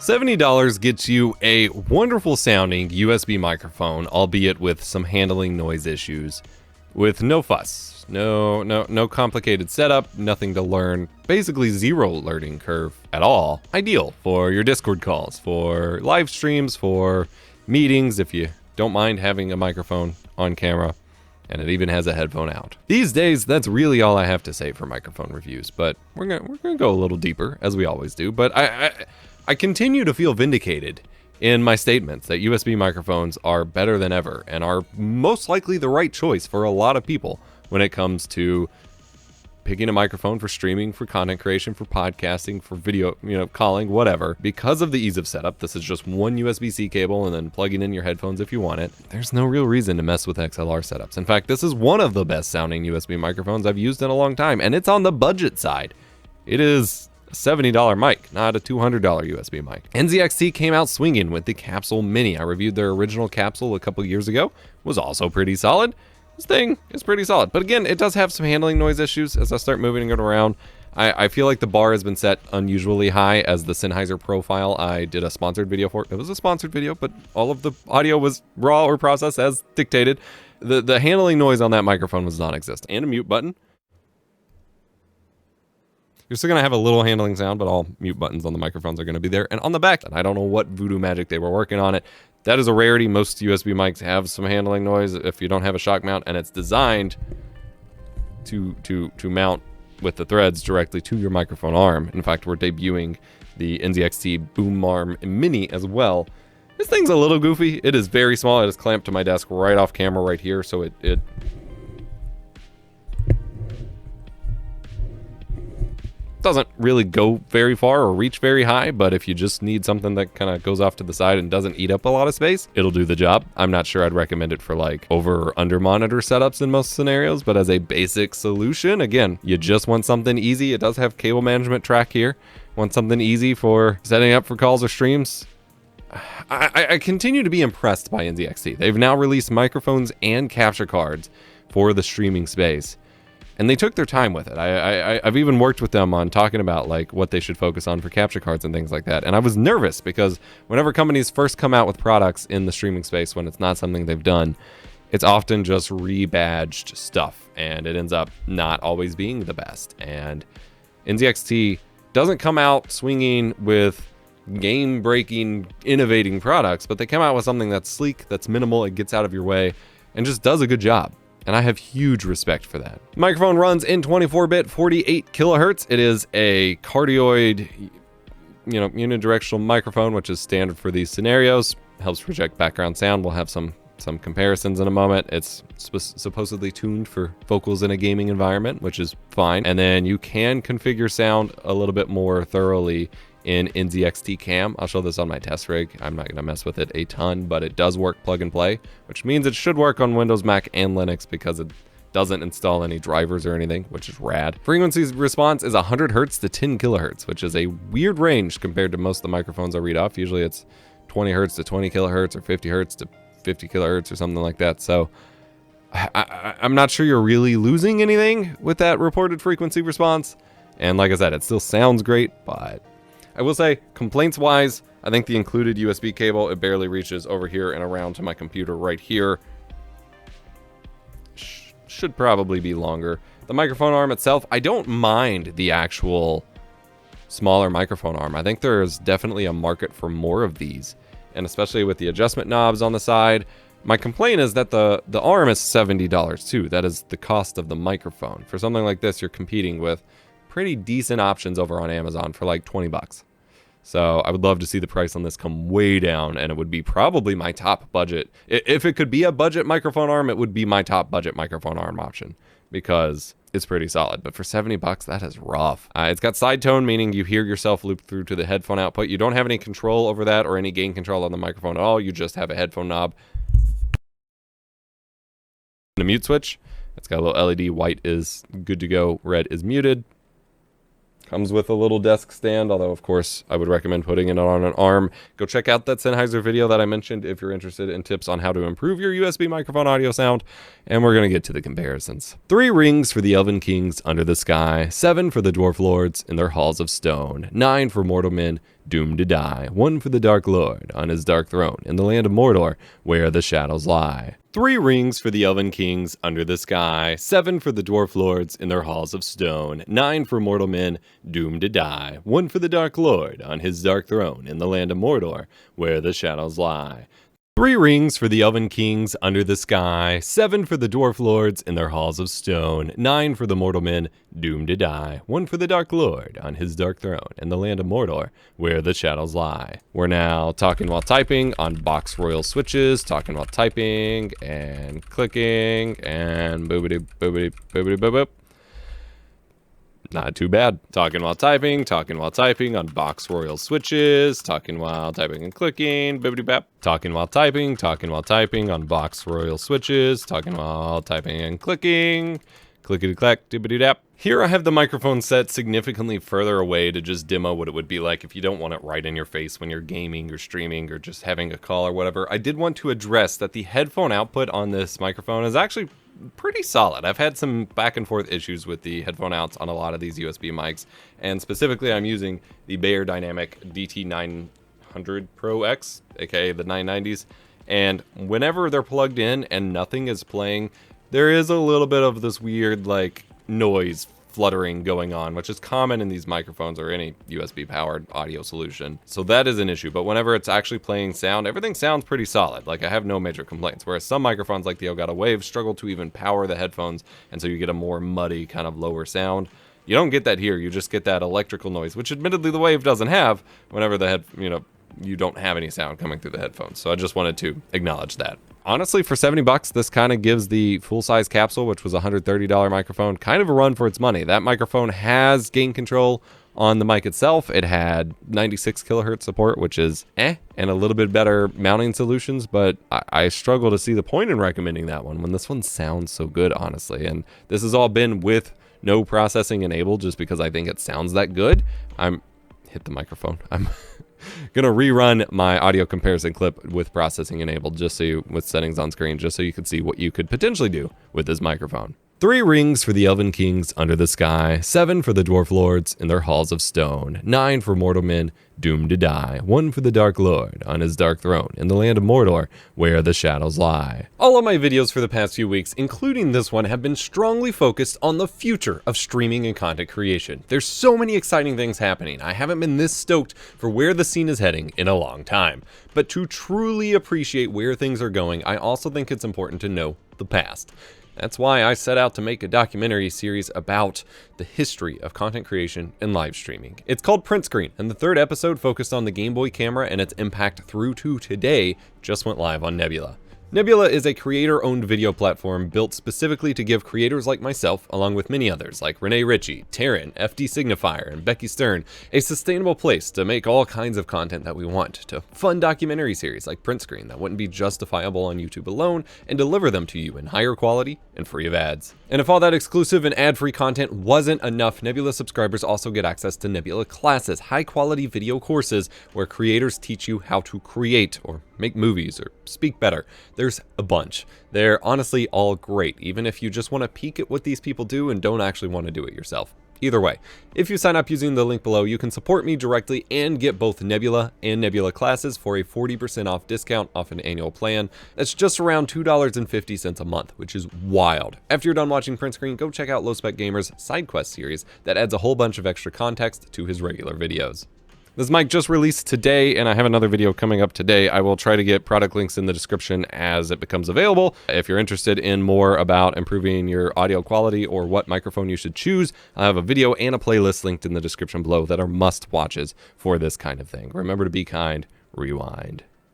$70 gets you a wonderful sounding USB microphone, albeit with some handling noise issues, with no fuss, no complicated setup, nothing to learn, basically zero learning curve at all. Ideal for your Discord calls, for live streams, for meetings, if you don't mind having a microphone on camera, and it even has a headphone out. These days, that's really all I have to say for microphone reviews, but we're gonna go a little deeper, as we always do, but I continue to feel vindicated in my statements that USB microphones are better than ever and are most likely the right choice for a lot of people when it comes to picking a microphone for streaming, for content creation, for podcasting, for video, calling, whatever. Because of the ease of setup, this is just one USB-C cable and then plugging in your headphones if you want it. There's no real reason to mess with XLR setups. In fact, this is one of the best sounding USB microphones I've used in a long time, and it's on the budget side. It is $70 mic, not a $200 USB mic. NZXT came out swinging with the Capsule Mini. I reviewed their original capsule a couple years ago. Was also pretty solid. This thing is pretty solid. But again, it does have some handling noise issues as I start moving it around. I feel like the bar has been set unusually high as the Sennheiser profile I did a sponsored video for. It was a sponsored video, but all of the audio was raw or processed as dictated. The handling noise on that microphone was non-existent. And a mute button. You're still going to have a little handling sound, but all mute buttons on the microphones are going to be there. And on the back, and I don't know what voodoo magic they were working on it. That is a rarity. Most USB mics have some handling noise if you don't have a shock mount, and it's designed to mount with the threads directly to your microphone arm. In fact, we're debuting the NZXT Boom Arm Mini as well. This thing's a little goofy. It is very small. It is clamped to my desk right off camera right here, so it doesn't really go very far or reach very high, but if you just need something that kind of goes off to the side and doesn't eat up a lot of space, it'll do the job. I'm not sure I'd recommend it for like over or under monitor setups in most scenarios, but as a basic solution, again, you just want something easy. It does have cable management track here. Want something easy for setting up for calls or streams. I continue to be impressed by NZXT. They've now released microphones and capture cards for the streaming space. And they took their time with it. I've even worked with them on talking about like what they should focus on for capture cards and things like that. And I was nervous because whenever companies first come out with products in the streaming space, when it's not something they've done, it's often just rebadged stuff. And it ends up not always being the best. And NZXT doesn't come out swinging with game-breaking, innovating products, but they come out with something that's sleek, that's minimal, it gets out of your way, and just does a good job. And I have huge respect for that. The microphone runs in 24-bit, 48 kilohertz. It is a cardioid, unidirectional microphone, which is standard for these scenarios. Helps project background sound. We'll have some comparisons in a moment. It's supposedly tuned for vocals in a gaming environment, which is fine. And then you can configure sound a little bit more thoroughly in NZXT Cam. I'll show this on my test rig. I'm not going to mess with it a ton, but it does work plug and play, which means it should work on Windows, Mac, and Linux because it doesn't install any drivers or anything, which is rad. Frequency response is 100 hertz to 10 kilohertz, which is a weird range compared to most of the microphones I read off. Usually it's 20 hertz to 20 kilohertz or 50 hertz to 50 kilohertz or something like that. So I'm not sure you're really losing anything with that reported frequency response. And like I said, it still sounds great, but I will say, complaints-wise, I think the included USB cable, it barely reaches over here and around to my computer right here. Should probably be longer. The microphone arm itself, I don't mind the actual smaller microphone arm. I think there is definitely a market for more of these, and especially with the adjustment knobs on the side. My complaint is that the arm is $70 too. That is the cost of the microphone. For something like this, you're competing with pretty decent options over on Amazon for like 20 bucks. So I would love to see the price on this come way down, and it would be probably my top budget. If it could be a budget microphone arm, it would be my top budget microphone arm option because it's pretty solid. But for 70 bucks, that is rough. It's got side tone, meaning you hear yourself loop through to the headphone output. You don't have any control over that or any gain control on the microphone at all. You just have a headphone knob and a mute switch. It's got a little LED. White is good to go. Red is muted. Comes with a little desk stand, although of course I would recommend putting it on an arm. Go check out that Sennheiser video that I mentioned if you're interested in tips on how to improve your USB microphone audio sound. And we're going to get to the comparisons. 3 rings for the Elven Kings under the sky, 7 for the Dwarf Lords in their halls of stone, 9 for mortal men doomed to die, 1 for the Dark Lord on his dark throne in the land of Mordor where the shadows lie. 3 rings for the Elven Kings under the sky, 7 for the Dwarf Lords in their halls of stone, 9 for mortal men doomed to die, 1 for the Dark Lord on his dark throne in the land of Mordor where the shadows lie. 3 rings for the Elven Kings under the sky, 7 for the Dwarf Lords in their halls of stone, 9 for the mortal men doomed to die, 1 for the Dark Lord on his dark throne in the land of Mordor where the shadows lie. We're now talking while typing on box royal switches, talking while typing and clicking and boobity boobity boobity boop boop. Not too bad. Talking while typing on box royal switches, talking while typing and clicking, bibbity bap. Talking while typing on box royal switches, talking while typing and clicking, clickety clack, dibbity dap. Here I have the microphone set significantly further away to just demo what it would be like if you don't want it right in your face when you're gaming or streaming or just having a call or whatever. I did want to address that the headphone output on this microphone is actually pretty solid. I've had some back and forth issues with the headphone outs on a lot of these USB mics, and specifically I'm using the Bayer Dynamic DT900 Pro X, aka the 990s, and whenever they're plugged in and nothing is playing, there is a little bit of this weird like noise fluttering going on, which is common in these microphones or any USB powered audio solution. So that is an issue, but whenever it's actually playing sound, everything sounds pretty solid. Like I have no major complaints, whereas some microphones like the Elgato Wave struggle to even power the headphones, and so you get a more muddy kind of lower sound. You don't get that here, you just get that electrical noise, which admittedly the Wave doesn't have whenever the you don't have any sound coming through the headphones. So I just wanted to acknowledge that. Honestly, for $70, this kind of gives the full-size capsule, which was a $130 microphone, kind of a run for its money. That microphone has gain control on the mic itself. It had 96 kilohertz support, which is and a little bit better mounting solutions, but I struggle to see the point in recommending that one when this one sounds so good, honestly. And this has all been with no processing enabled just because I think it sounds that good. Hit the microphone. I'm gonna rerun my audio comparison clip with processing enabled with settings on screen, just so you can see what you could potentially do with this microphone. 3 rings for the Elven Kings under the sky, 7 for the Dwarf Lords in their halls of stone, 9 for mortal men doomed to die, 1 for the Dark Lord on his dark throne in the land of Mordor where the shadows lie. All of my videos for the past few weeks, including this one, have been strongly focused on the future of streaming and content creation. There's so many exciting things happening. I haven't been this stoked for where the scene is heading in a long time. But to truly appreciate where things are going, I also think it's important to know the past. That's why I set out to make a documentary series about the history of content creation and live streaming. It's called Print Screen, and the 3rd episode focused on the Game Boy camera and its impact through to today just went live on Nebula. Nebula is a creator-owned video platform built specifically to give creators like myself, along with many others like Renee Ritchie, Taryn, FD Signifier, and Becky Stern, a sustainable place to make all kinds of content that we want, to fund documentary series like Print Screen that wouldn't be justifiable on YouTube alone, and deliver them to you in higher quality and free of ads. And if all that exclusive and ad-free content wasn't enough, Nebula subscribers also get access to Nebula Classes, high-quality video courses where creators teach you how to create or make movies or speak better. There's a bunch. They're honestly all great, even if you just want to peek at what these people do and don't actually want to do it yourself. Either way, if you sign up using the link below, you can support me directly and get both Nebula and Nebula Classes for a 40% off discount off an annual plan. That's just around $2.50 a month, which is wild. After you're done watching Print Screen, go check out Low Spec Gamer's Side Quest series that adds a whole bunch of extra context to his regular videos. This mic just released today, and I have another video coming up today. I will try to get product links in the description as it becomes available. If you're interested in more about improving your audio quality or what microphone you should choose, I have a video and a playlist linked in the description below that are must-watches for this kind of thing. Remember to be kind, rewind.